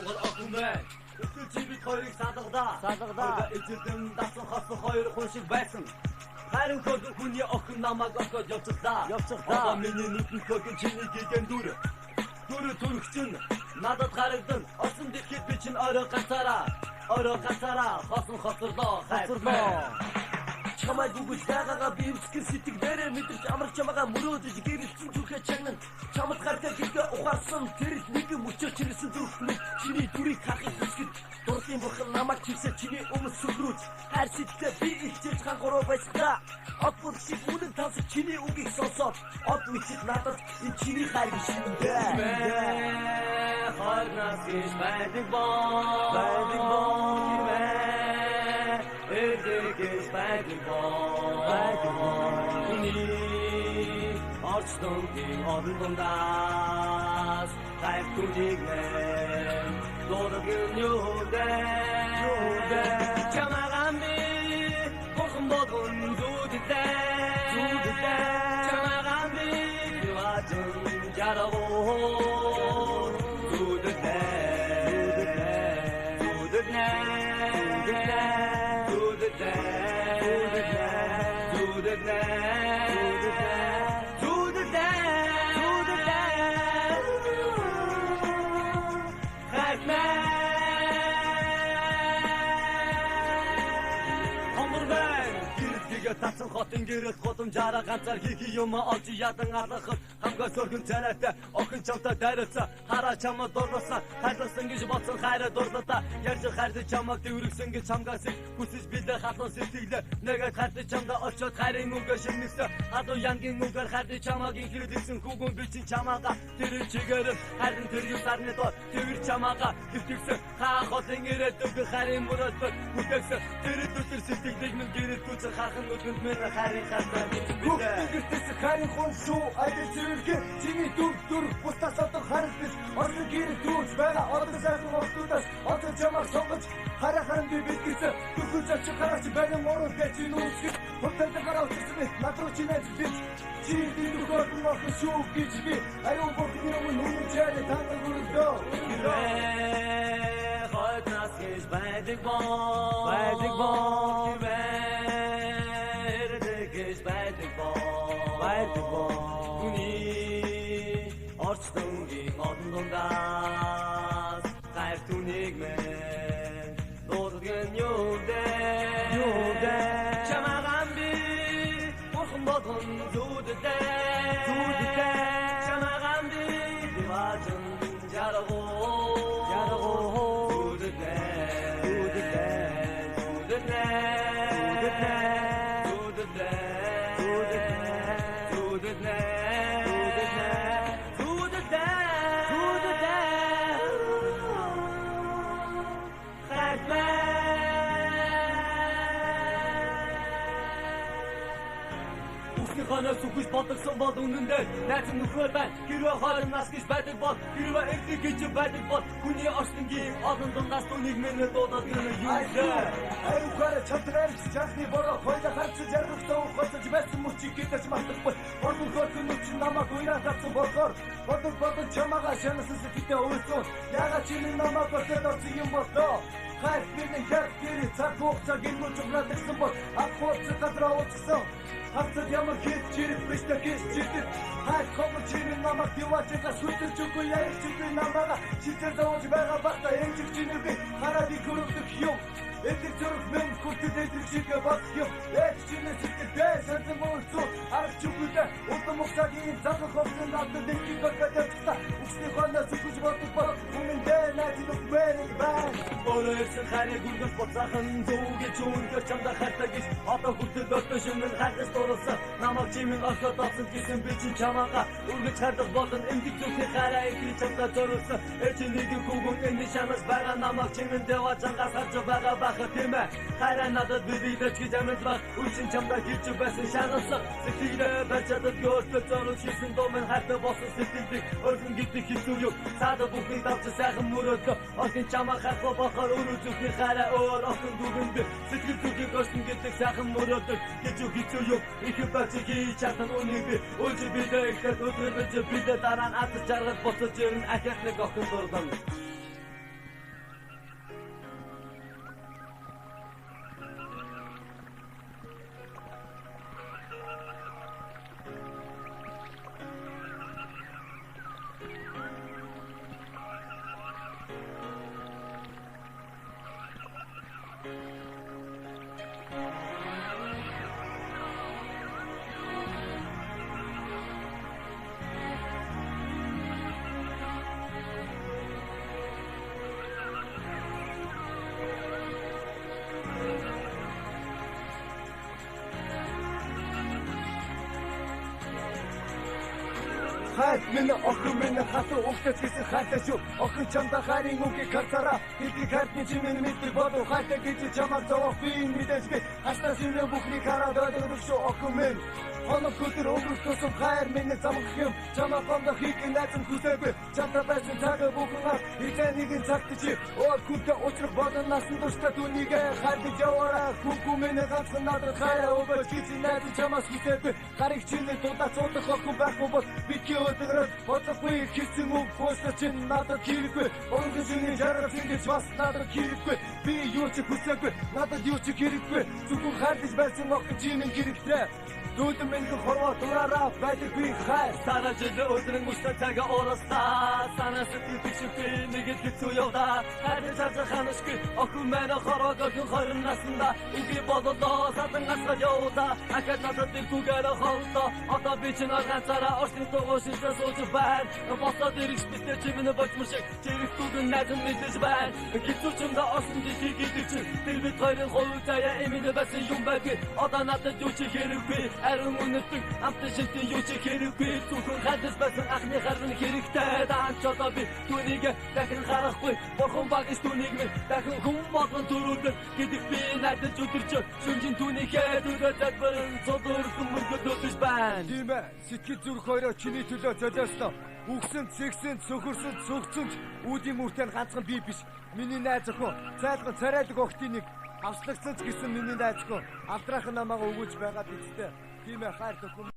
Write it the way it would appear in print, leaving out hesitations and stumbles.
Монгол охин байна. Өтгөл чи бид хоёрыг салгадаа. Эзэдэн дасан хасан хоёр хүн шиг байсан. Харин хөлөө хүний охин намайг огоод явцдаа. Одоо миний нүдэн хөлөө чиний гэгэн дүр төрөгчөн надад харагдан. Осон дэхэд би чин орой гацараа. Хосон хоцорлоо. Чамайг үгүй дагаага би үсгэн сэтгэлээрээ мэдэрч амар чамаага мөрөөдөж гэрэлцэн зүрхээ чагнан чамд гартай гэлдээ ухаарсан тэр нэгэн мөчөөр чирсэн зүрхнээ чиний дүрийг харахыг хүсгэд дурлын бурхан намайг чигсээ чиний өмнө сүррүүч хайр сэтгэлээ би ихчилж хангуруу байсдаа од бүр шиг үнэн тансаг чиний үгийг сонсоод од мэдчихэд надад энэ чиний хайр шиндээ хайрнаас гэж байдаг боо Эрдэгэж байдаг боо Үний орчдонгийн орон дундаас хайр түнийг мэн дуудагын юудэ чамаагаан би бурхан болгон зүудэдэ чамаагаан би юуаджын жарагоо зүудэдэ Татсан хотын гэрэл годом жара ганцаар хийхий юм олж ядан алхах хамгаа сөргөн царайтай охин чамтай дайрацаа хараа чамд дурласан тайлсан гэж бодсон хайраа дурлаа ярьж хайрд чамаг дэврэгсэн гэж чамгаас хүсэж билээ хатан сэтгэлээ нэгэд хайрд чамда очоод хайрын үгээ шингэсэн хадуу янгийн үгээр хайрд чамаг ихрэдсэн хүүгэн би чинь чамаага тэр чигээр хайрын тэр юу сарны доо тэр чамаага хөвтгсөн хаа хотын ирээд би хайрын мөрөд үтгсэн тэр төтөр сэтгэлийг минь гэрэл түүч хахан Мен харин хатаа бүгдээс харин хон шуу айдэр зэрэг чиний дүр бусдаас одоо харагдаж орон гэрэл дүүж байгаа одоо сайхан ортуудаас одоо чамаар сонгож харахын би бэлтгэсэн түгэж ач гараач байгаа мороо гэж нүсгэж хотод гараа утсан надруу чинэж бич чи дүргөр мохо шуу гэж би аюу бохны өмнө чаре тангал бүрдөө хойнаас гэж байдаг боо Үний орчдонгийн орон дундаас хайр түнийг мэн дуудагын юудэ чамаагаан би бурхан болгон зүудэдэ чамаагаан би диваажин жарагоо зүудэдэ Ханаас үгүйс бодогсон бол үнэндээ найз нөхөр байна. Хэрвээ хоолн нас гэж байдаг бол хэрвээ эрдэг гэж байдаг бол хүний орчдонгийн олон дундаас түүнийг мэнэ дуудаад гэнэ юу дээ. Аюукаараа чатраарч жахны бороо хоёлаа харц жаргалтаа ухаж байсан мөчиг гэж мартахгүй. Бордон хөрхөн нүч намайг уйраа татсан болохоор бодон чамаага шанасан сэтгэлээ өөрсдөө яга чиний намайг бодоод орсон юм болоо. Хайр минь яг тэр цаг хугацааг ингэж өнгөрөөсөн бол ахвоц гадраа уцсан. Хацад ямар хийх чирэг биштэй гэж чирдэг. Хайр комч чиний намайг диваачгаа сүтэрч үгүй яа чиний намайг читэр зааж байгаа багта энэ чиний би хараад игөрөвдөх юм. Эдгээр зүрх минь хүчтэй чигээ бат юм. Эд чиний сэтгэлдээ сансан мөрцөө арч үгүйдээ удам уцагийн загах хөвсөн надад дэхийг гадагта. Үсний ханаас зүгж боддог бол үнэндээ найд өгмэн баа. Өөрөөсөн хайрыг үргэлж боцаахан зүгэж үүргэж чамда хатаа гэж одоо хүртэл өтөө шинэн хайрс дурлсан. Намайг чимэн олоод авсан гэсэн би чи чамаага үргэлж хайрлах болон эмгэг зүрхний хайраа их чамда зориулсан. Эцнийг хүүгэн энэ шанас байгаа намайг чимэн дэваачангаас харж байгаа бахад тийм ээ. Хайраа надад бидэж гэж амьдлах үчин чамда хийж байсан шаналсан. Сэтгэлээ бачаад гөртөө зориулж хийсэн домын хайртай болсон сэтгэлийг өргөн гэдэг хэцүү юу. Цаадаа бүхний давч сайхан мөрөөдөө охин чамаа харах бахаар өөрөө зүрхний хайраа өөр охин дүгэнд сэтгэл зүрхийг өрсөн гэдэг сайхан мөрөөдөө гэж хэцүү юу. Их бачиг хийж чадсан үнийг би өөж бидээ ихтэй өдрөж бидээ дараа нь ат жаргал боцож ирэн ахиад нэг охин дурдан Минь охин минь хатуу угтаж гэсэн хайртай шүү. Охин чамда хайрын үгийг харцаараа. Хэдий хайрны чи минь мэддэг бодов хайртай гэж чамаар зовох би мэдээсгүй. Хастаа шинэ бүхний хараад ойлгох шүү охин минь. Хоног өдөр өнгөрсөн хайр минь замх юм. Чамаа гомдо хийх найзан хүсээгүй. Чамтай байсан цагаа бүхэн хизээ нэгэн цагт чи оо күтэ уучрах бодон насан туршдаа түүнийг хайртай яваараа. Хүүхүү минь ганцхан надад хайр өгөөч гэж найз чамаас хүсээгүй. Гарыг чиний дудаа цуудах охин байхгүй бол би чи өдрөөр бодохгүй хийсэн үг хөөсө чинь надад хэрэггүй. Өнгө чиний жаргал ингэж бас надад хэрэггүй. Би юу ч хүсээгүй. Надад юу ч хэрэггүй. Зөвхөн хайрлаж байсан охин чи минь хэрэгтэй. Дүүдэн минь хорвоо дураараа байдаг би хайр. Сара жил өдрөн мөстө цагаа оростаа. Санаас бишгүй нэг л хэцүү явдаа. Хайр цааш ханашгүй охин мань хорвоо гэх хорин насанда. Иби бодолоо садан гасгал явдаа. Ахад надад түгээр холдоо. Одоо би чинь ганцаараа орчин тогоошилж сууж байна. Босоо дэрэг бистэ чимнэ бочмшиг. Чирэг түгэн найзан мэдэж байна. Хэцүү ч юм да орчин дэхийг идэж. Тэр бид хоёрын хувь заяа эминэ басан юм байдаг. Одоо надад юу ч хэрэггүй. Арим үнэтэй амт шигтэй юу ч хэрэггүй. Зөвхөн хадас байсан анхны харин хэрэгтэй. Даанч одоо би түүнийг дахин харахгүй. Бурхан багш түүнийг минь дахин хүн болгон төрүүлдэг. Гэдэг би надад өдөрч шүнжин түүнийхээ төлөө залбирэн цодорхон мөргөдөж байна. Тийм ээ. Сэтгэл зүрх хоёроо чиний төлөө золиосноо. Үгсэн, цэгсэн, цөхөрсөн, цөгцөн үүдийн мөртөө ганцхан би биш. Миний найз охин цайлган царайлаг охтын нэг авслагдсан ч гэсэн миний найз охин алдраахан намайг өгөөж байгаа бидтэй. Тийм ээ хайр төхөн